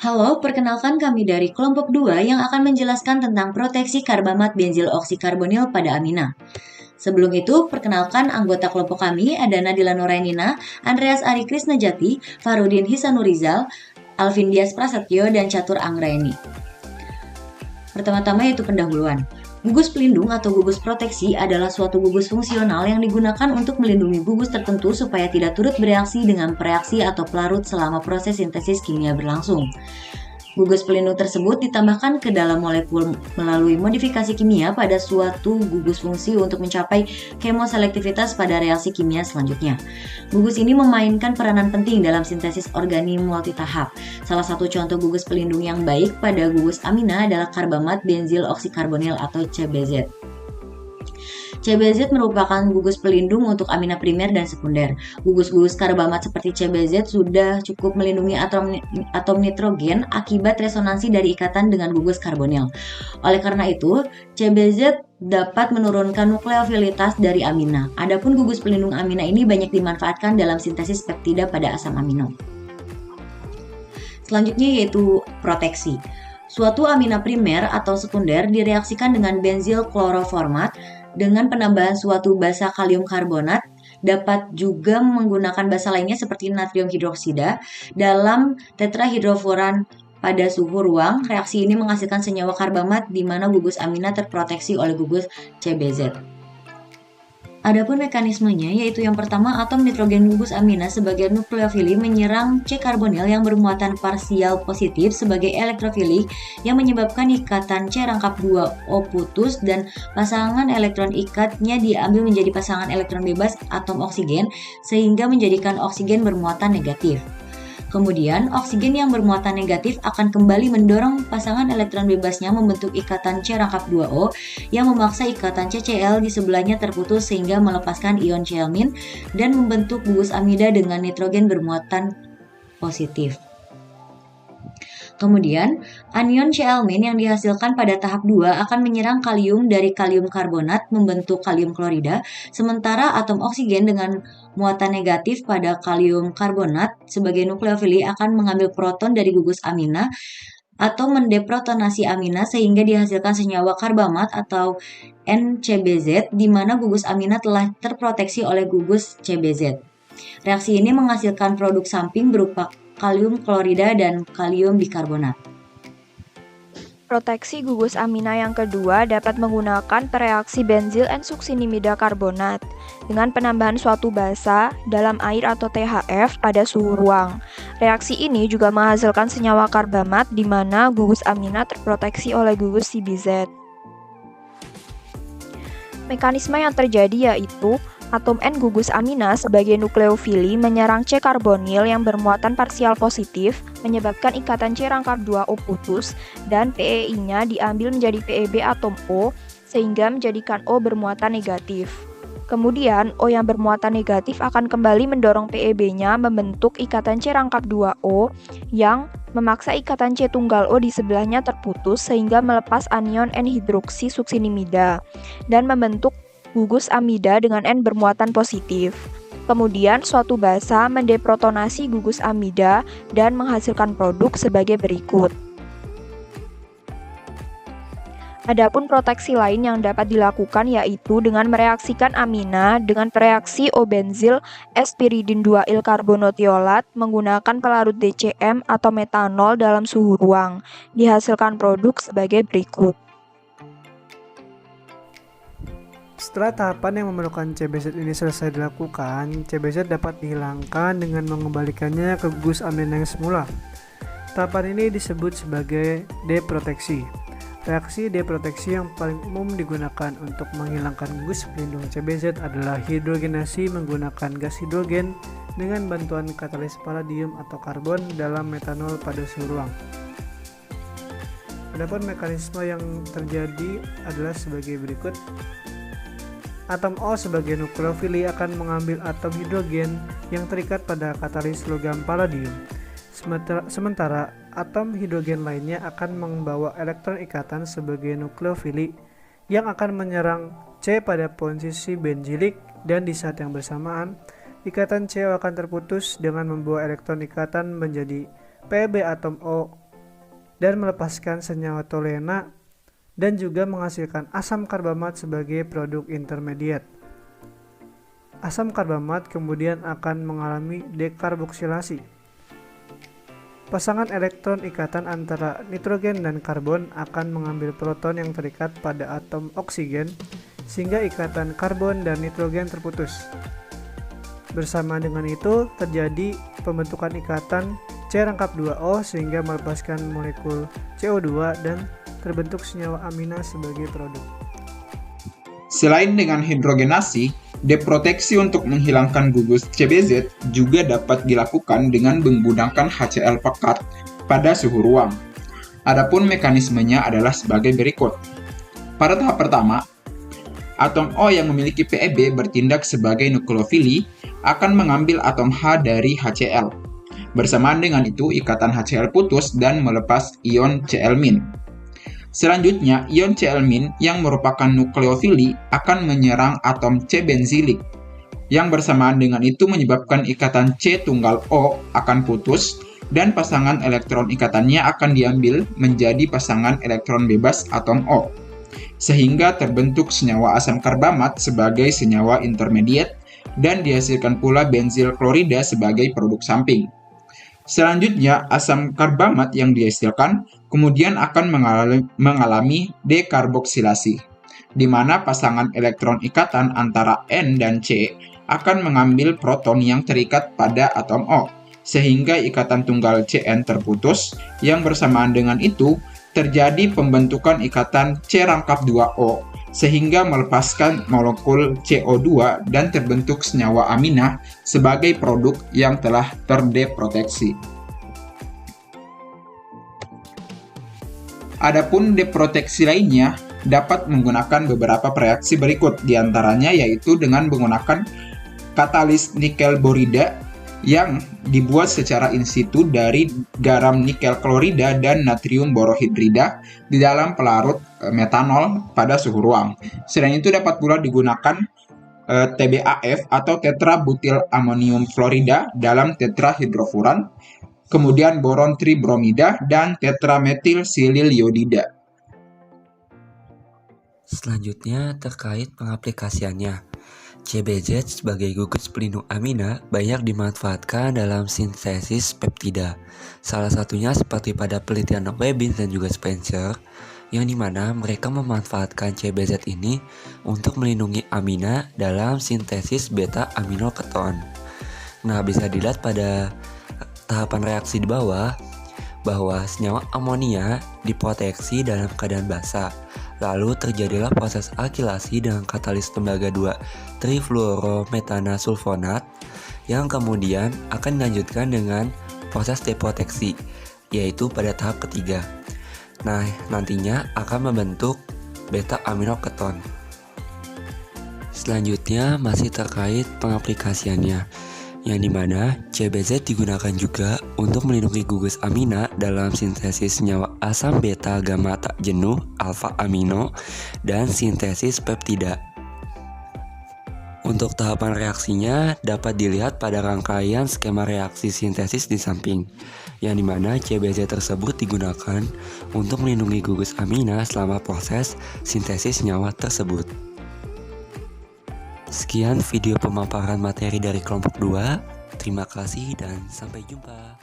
Halo, perkenalkan kami dari kelompok 2 yang akan menjelaskan tentang proteksi karbamat benzil oksikarbonil pada amina. Sebelum itu, perkenalkan anggota kelompok kami ada Nadila Nurainina, Andreas Ari Krisnajati, Farudin Hisanurizal, Alvin Dias Prasetyo, dan Catur Anggraeni. Pertama-tama yaitu pendahuluan. Gugus pelindung atau gugus proteksi adalah suatu gugus fungsional yang digunakan untuk melindungi gugus tertentu supaya tidak turut bereaksi dengan pereaksi atau pelarut selama proses sintesis kimia berlangsung. Gugus pelindung tersebut ditambahkan ke dalam molekul melalui modifikasi kimia pada suatu gugus fungsi untuk mencapai kemoselektivitas pada reaksi kimia selanjutnya. Gugus ini memainkan peranan penting dalam sintesis organik multitahap. Salah satu contoh gugus pelindung yang baik pada gugus amina adalah karbamat benzil oksikarbonil atau CBZ. CBZ merupakan gugus pelindung untuk amina primer dan sekunder. Gugus-gugus karbamat seperti CBZ sudah cukup melindungi atom nitrogen akibat resonansi dari ikatan dengan gugus karbonil. Oleh karena itu, CBZ dapat menurunkan nukleofilitas dari amina. Adapun gugus pelindung amina ini banyak dimanfaatkan dalam sintesis peptida pada asam amino. Selanjutnya yaitu proteksi. Suatu amina primer atau sekunder direaksikan dengan benzil kloroformat dengan penambahan suatu basa kalium karbonat, dapat juga menggunakan basa lainnya seperti natrium hidroksida dalam tetrahidrofuran pada suhu ruang. Reaksi ini menghasilkan senyawa karbamat di mana gugus amina terproteksi oleh gugus CBZ. Adapun mekanismenya yaitu yang pertama, atom nitrogen gugus amina sebagai nukleofili menyerang C-karbonil yang bermuatan parsial positif sebagai elektrofilik yang menyebabkan ikatan C rangkap 2O putus dan pasangan elektron ikatnya diambil menjadi pasangan elektron bebas atom oksigen sehingga menjadikan oksigen bermuatan negatif. Kemudian, oksigen yang bermuatan negatif akan kembali mendorong pasangan elektron bebasnya membentuk ikatan C rangkap 2O yang memaksa ikatan CCl di sebelahnya terputus sehingga melepaskan ion Cl- dan membentuk gugus amida dengan nitrogen bermuatan positif. Kemudian, anion Cl- yang dihasilkan pada tahap 2 akan menyerang kalium dari kalium karbonat membentuk kalium klorida, sementara atom oksigen dengan muatan negatif pada kalium karbonat sebagai nukleofili akan mengambil proton dari gugus amina atau mendeprotonasi amina sehingga dihasilkan senyawa karbamat atau NCBZ di mana gugus amina telah terproteksi oleh gugus CBZ. Reaksi ini menghasilkan produk samping berupa kalium klorida dan kalium bikarbonat. Proteksi gugus amina yang kedua dapat menggunakan pereaksi benzil N-suksinimida karbonat dengan penambahan suatu basa dalam air atau THF pada suhu ruang. Reaksi ini juga menghasilkan senyawa karbamat di mana gugus amina terproteksi oleh gugus CBZ. Mekanisme yang terjadi yaitu atom N gugus amina sebagai nukleofili menyerang C-karbonil yang bermuatan parsial positif, menyebabkan ikatan C rangkap 2O putus, dan PEI-nya diambil menjadi PEB atom O, sehingga menjadikan O bermuatan negatif. Kemudian, O yang bermuatan negatif akan kembali mendorong PEB-nya membentuk ikatan C rangkap 2O yang memaksa ikatan C tunggal O di sebelahnya terputus sehingga melepas anion N-hidroksi suksinimida dan membentuk gugus amida dengan N bermuatan positif. Kemudian suatu basa mendeprotonasi gugus amida dan menghasilkan produk sebagai berikut. Adapun proteksi lain yang dapat dilakukan yaitu dengan mereaksikan amina dengan pereaksi O-benzil S-piridin 2-il karbonotiolat menggunakan pelarut DCM atau metanol dalam suhu ruang. Dihasilkan produk sebagai berikut. Setelah tahapan yang memerlukan CBZ ini selesai dilakukan, CBZ dapat dihilangkan dengan mengembalikannya ke gugus amina yang semula. Tahapan ini disebut sebagai deproteksi. Reaksi deproteksi yang paling umum digunakan untuk menghilangkan gugus pelindung CBZ adalah hidrogenasi menggunakan gas hidrogen dengan bantuan katalis palladium atau karbon dalam metanol pada suhu ruang. Adapun mekanisme yang terjadi adalah sebagai berikut. Atom O sebagai nukleofili akan mengambil atom hidrogen yang terikat pada katalis logam palladium. Sementara atom hidrogen lainnya akan membawa elektron ikatan sebagai nukleofili yang akan menyerang C pada posisi benzilik, dan di saat yang bersamaan ikatan C akan terputus dengan membawa elektron ikatan menjadi PB atom O dan melepaskan senyawa toluena dan juga menghasilkan asam karbamat sebagai produk intermediate. Asam karbamat kemudian akan mengalami dekarboksilasi. Pasangan elektron ikatan antara nitrogen dan karbon akan mengambil proton yang terikat pada atom oksigen sehingga ikatan karbon dan nitrogen terputus. Bersama dengan itu terjadi pembentukan ikatan C-2O sehingga melepaskan molekul CO2 dan terbentuk senyawa amina sebagai produk. Selain dengan hidrogenasi, deproteksi untuk menghilangkan gugus CBZ juga dapat dilakukan dengan menggunakan HCl pekat pada suhu ruang. Adapun mekanismenya adalah sebagai berikut. Pada tahap pertama, atom O yang memiliki PEB bertindak sebagai nukleofili akan mengambil atom H dari HCl. Bersamaan dengan itu, ikatan HCl putus dan melepas ion Cl-. Selanjutnya, ion Cl- yang merupakan nukleofili akan menyerang atom C-benzilik, yang bersamaan dengan itu menyebabkan ikatan C∞O akan putus dan pasangan elektron ikatannya akan diambil menjadi pasangan elektron bebas atom O, sehingga terbentuk senyawa asam karbamat sebagai senyawa intermediate dan dihasilkan pula benzil klorida sebagai produk samping. Selanjutnya, asam karbamat yang dihasilkan kemudian akan mengalami dekarboksilasi, di mana pasangan elektron ikatan antara N dan C akan mengambil proton yang terikat pada atom O, sehingga ikatan tunggal Cn terputus, yang bersamaan dengan itu terjadi pembentukan ikatan C♯2O, sehingga melepaskan molekul CO2 dan terbentuk senyawa amina sebagai produk yang telah terdeproteksi. Adapun deproteksi lainnya dapat menggunakan beberapa reaksi berikut, diantaranya yaitu dengan menggunakan katalis nikel borida yang dibuat secara in situ dari garam nikel klorida dan natrium borohidrida di dalam pelarut metanol pada suhu ruang. Selain itu dapat pula digunakan TBAF atau tetrabutil amonium fluorida dalam tetrahidrofuran, kemudian boron tribromida dan tetrametil silil iodida. Selanjutnya terkait pengaplikasiannya. CBZ sebagai gugus pelindung amina banyak dimanfaatkan dalam sintesis peptida. Salah satunya seperti pada penelitian Webin dan juga Spencer, yang dimana mereka memanfaatkan CBZ ini untuk melindungi amina dalam sintesis beta aminoketon. Nah, bisa dilihat pada tahapan reaksi di bawah bahwa senyawa amonia diproteksi dalam keadaan basah. Lalu terjadilah proses akilasi dengan katalis tembaga 2 trifluorometana sulfonat yang kemudian akan dilanjutkan dengan proses deproteksi, yaitu pada tahap ketiga. Nah, nantinya akan membentuk beta aminoketon. Selanjutnya masih terkait pengaplikasiannya, yang dimana CBZ digunakan juga untuk melindungi gugus amina dalam sintesis senyawa asam beta gamma tak jenuh alfa amino dan sintesis peptida. Untuk tahapan reaksinya dapat dilihat pada rangkaian skema reaksi sintesis di samping, yang dimana CBZ tersebut digunakan untuk melindungi gugus amina selama proses sintesis senyawa tersebut. Sekian video pemaparan materi dari kelompok 2. Terima kasih dan sampai jumpa.